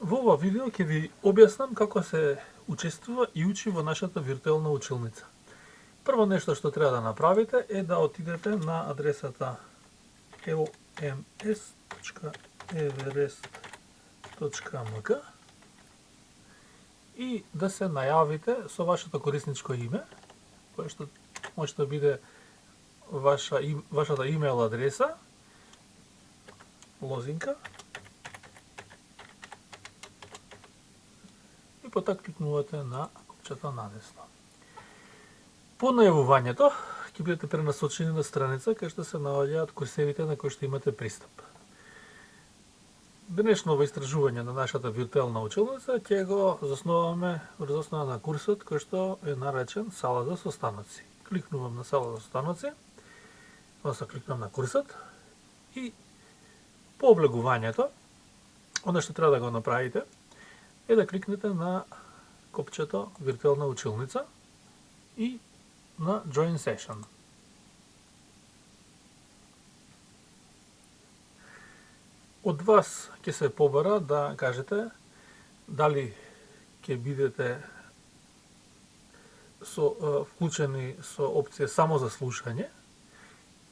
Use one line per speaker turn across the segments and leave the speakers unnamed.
Во ова видео ќе ви објаснам како се учествува и учи во нашата виртуелна училница. Прво нешто што треба да направите е да отидете на адресата oms.everest.mk и да се најавите со вашето корисничко име, кое што може да биде вашата имейл адреса, лозинка, и потоа кликнувате на копчето надесно. По најавувањето ќе бидете пренасочени на страница кај што се наоѓаат курсевите на кои што имате пристап. Денешно истражување на нашата виртуелна училница ќе го заснуваме врз основа на курсот кој што е наречен Сала за состаноци. Кликнувам на Сала за состаноци, односно кликнувам на курсот и по облегувањето, оно што треба да го направите е да кликнете на копчето виртуелна училница и на Join Session. Од вас ќе се побара да кажете дали ќе бидете вклучени со опција само за слушање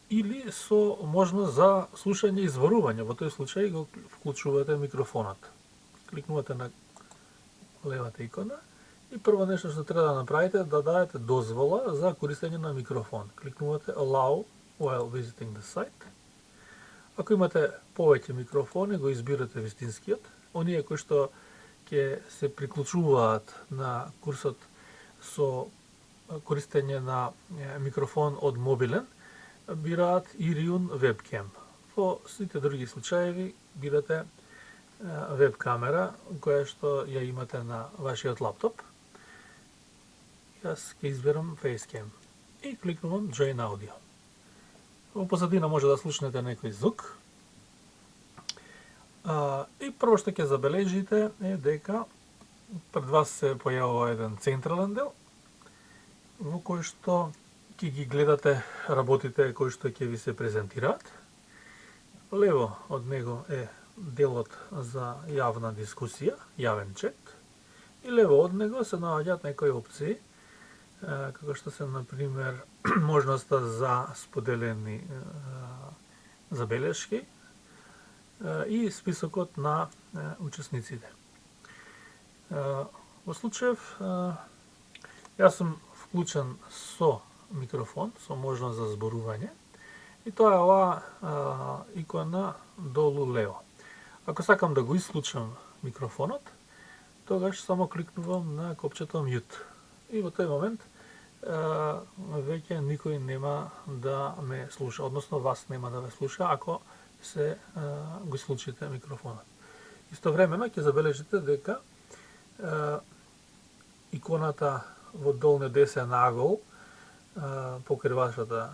или со можност за слушање и зборување. Во тој случај го вклучувате микрофонот. Кликнувате на левата икона и прво нешто што треба да направите е да дадете дозвола за користење на микрофон. Кликнувате Allow while visiting the site. Ако имате повеќе микрофони, го избирате вистинскиот. Оние кои што ќе се приклучуваат на курсот со користење на микрофон од мобилен, бираат Iriun Webcam. Во сите други случаеви бирате веб камера која што ја имате на вашиот лаптоп. Јас ќе изберам Facecam и кликнувам Join Audio. Во позадина може да слушнете некој звук. И прво што ќе забележите е дека пред вас се појавува еден централен дел во кој што ќе ги гледате работите кои што ќе ви се презентираат. Лево од него е делот за јавна дискусија, јавен чет, и лево од него се наоѓаат некои опции, како што се, например, можноста за споделени забелешки и списокот на учесниците. Во случаев, јас сум вклучен со микрофон, со можност за зборување, и тоа е оваа икона долу лево. Ако сакам да го исклучам микрофонот, тогаш само кликнувам на копчето Mute. И во тој момент веќе никој нема да ме слуша, односно вас нема да ме слуша ако се го исклучите микрофонот. Истовремено ќе забележите дека иконата во долниот десен агол покрај вашата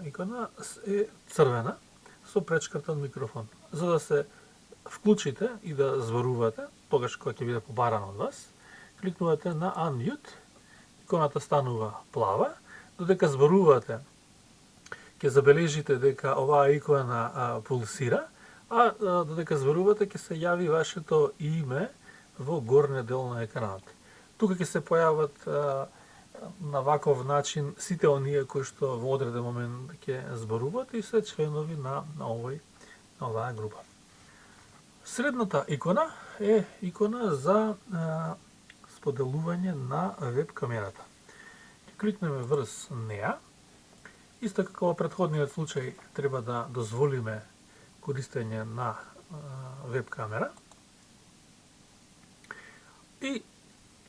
икона е црвена со пречкртан микрофон. За да се вклучите и да зборувате, тогаш кога ќе биде побарано од вас, кликнувате на Unmute, иконата станува плава, додека зборувате, ќе забележите дека оваа икона пулсира, а додека зборувате ќе се јави вашето име во горниот дел на екранот. Тука ќе се појават на ваков начин сите оние кои што во одреден момент ќе зборуваат и се членови на оваа група. Средната икона е икона за споделување на веб камерата. Ќе кликнеме врз неа. Исто како во претходниот случај треба да дозволиме користење на веб камера. И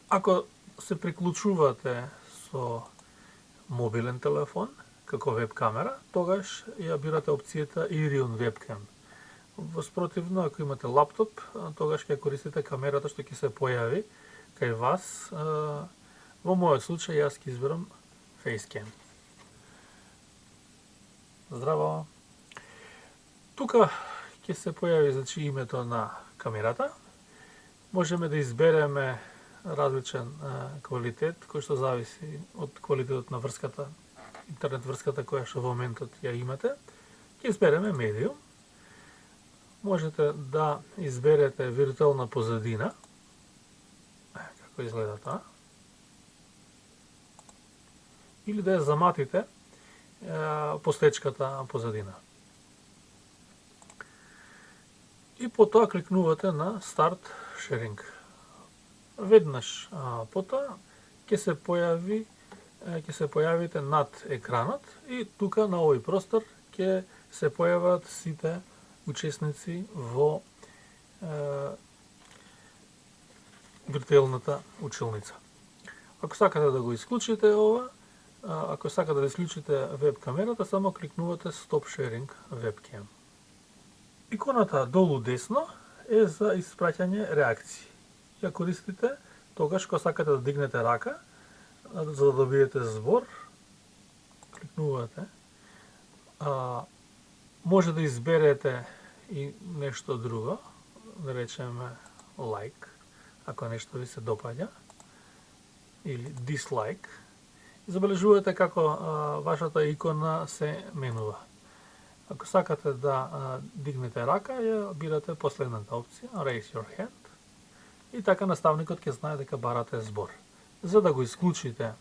ако се приклучувате со мобилен телефон како веб камера, тогаш ја бирате опцијата Iriun Webcam. Воспротивно, ако имате лаптоп, тогаш ќе користите камерата што ќе се појави кај вас. Во мојот случај јас ќе изберам Facecam. Здраво! Тука ќе се појави името на камерата. Можеме да избереме различен квалитет, кој што зависи од квалитетот на врската, интернет врската која што во моментот ја имате. Ќе избереме Medium. можете да изберете виртуелна позадина. Како изгледа тоа. Или да ја заматите постечката позадина. И потоа кликнувате на Start Sharing. Веднаш потоа ќе се појавите над екранот и тука на овој простор ќе се појават сите учесници во виртуелната училница. Ако сакате да го исклучите ова, ако сакате да исклучите веб камерата, само кликнувате Stop Sharing Webcam. Иконата долу десно е за испраќање реакции. Ја користите тогаш кога сакате да дигнете рака, за да добиете збор, кликнувате. Може да изберете и нешто друго, да речеме like, ако нешто ви се допаѓа, или dislike. Забележувате како вашата икона се менува. Ако сакате да дигнете рака, ја бирате последната опција, Raise your hand, и така наставникот ќе знае дека барате збор. За да го исклучите,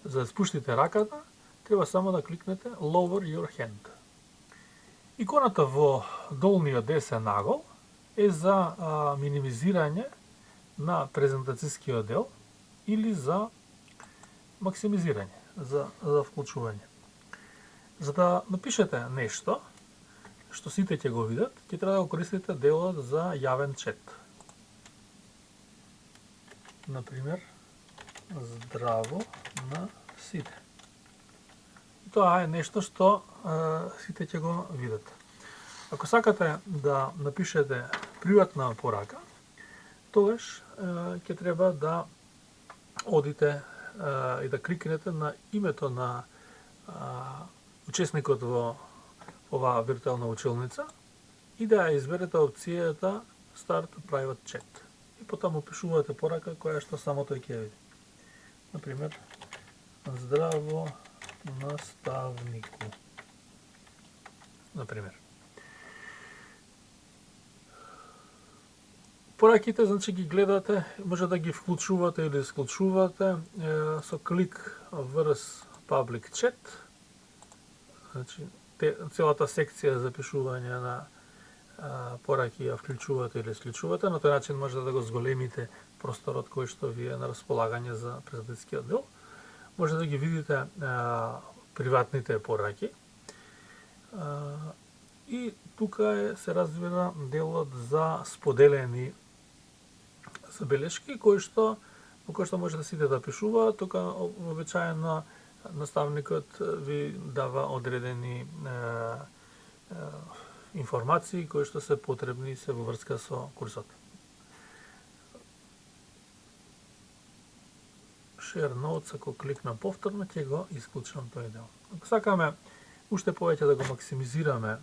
за да спуштите раката, треба само да кликнете Lower your hand. Иконата во долниот десен агол е за минимизирање на презентацијскиот дел или за максимизирање, за вклучување. За да напишете нешто, што сите ќе го видат, ќе треба да го користите делот за јавен чет. Например, здраво на сите. Тоа е нешто што сите ќе го видат. Ако сакате да напишете приватна порака, тогаш ќе треба да одите и да кликнете на името на учесникот во оваа виртуелна училница и да ја изберете опцијата Start Private Chat. И потоа му пишувате порака која што само тој ќе види. Например, здраво наставнику. Например. Пораките, значи, ги гледате, може да ги вклучувате или исклучувате со клик врз Public Chat. Значи, целата секција за пишување на пораки ја вклучувате или исклучувате. На тој начин може да го зголемите просторот кој што ви е на располагање за презентацијскиот дел. Може да ги видите приватните пораки. И тука се развива делот за споделени забелешки, во кој што може да сите да пишуваат. Тука обичаено наставникот ви дава одредени информации кои што се потребни се во врска со курсот. Share notes, ако кликнам повторно, ќе го исклучам тој дел. Ако сакаме уште повеќе да го максимизираме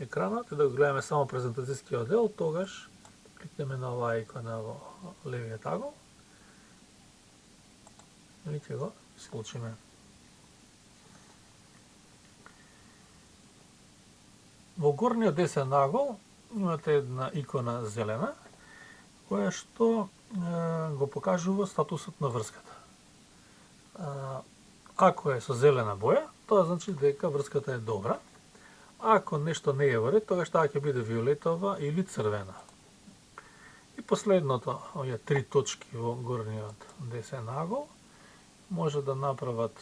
екранот и да го гледаме само презентацијскиот дел, тогаш кликнеме на оваа икона во левиот агол и ќе го исклучиме. Во горниот десен агол имате една икона зелена, која што го покажува статусот на врската. Ако е со зелена боја, тоа значи дека врската е добра. Ако нешто не е во ред, тогаш таа ќе биде виолетова или црвена. И последното, овие три точки во горниот десен агол, може да направат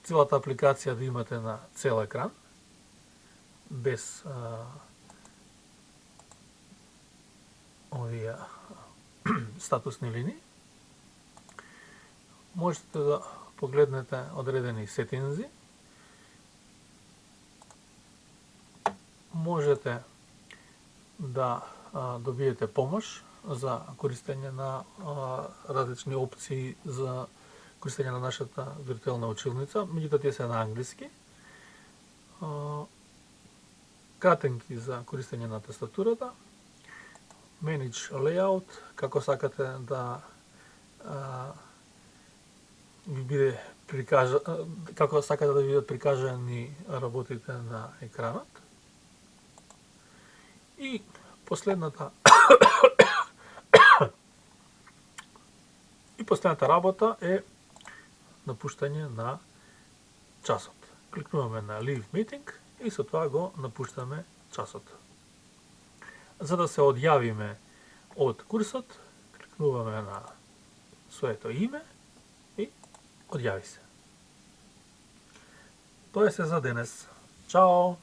целата апликација да имате на цел екран, без овие статусни линии. Можете да погледнете одредени сетинзи. Можете да добиете помош за користење на различни опции за користење на нашата виртуелна училница. Меѓутоа тие се на англиски. Кратенки за користење на тастатурата. Manage layout, како сакате да ви биде како сакате да ви бидат прикажани работите на екранот. И последната работа е напуштање на часот. Кликнуваме на Leave Meeting и со тоа го напуштаме часот. За да се одјавиме од курсот, кликнуваме на своето име и одјави се. Тоа е се за денес. Чао!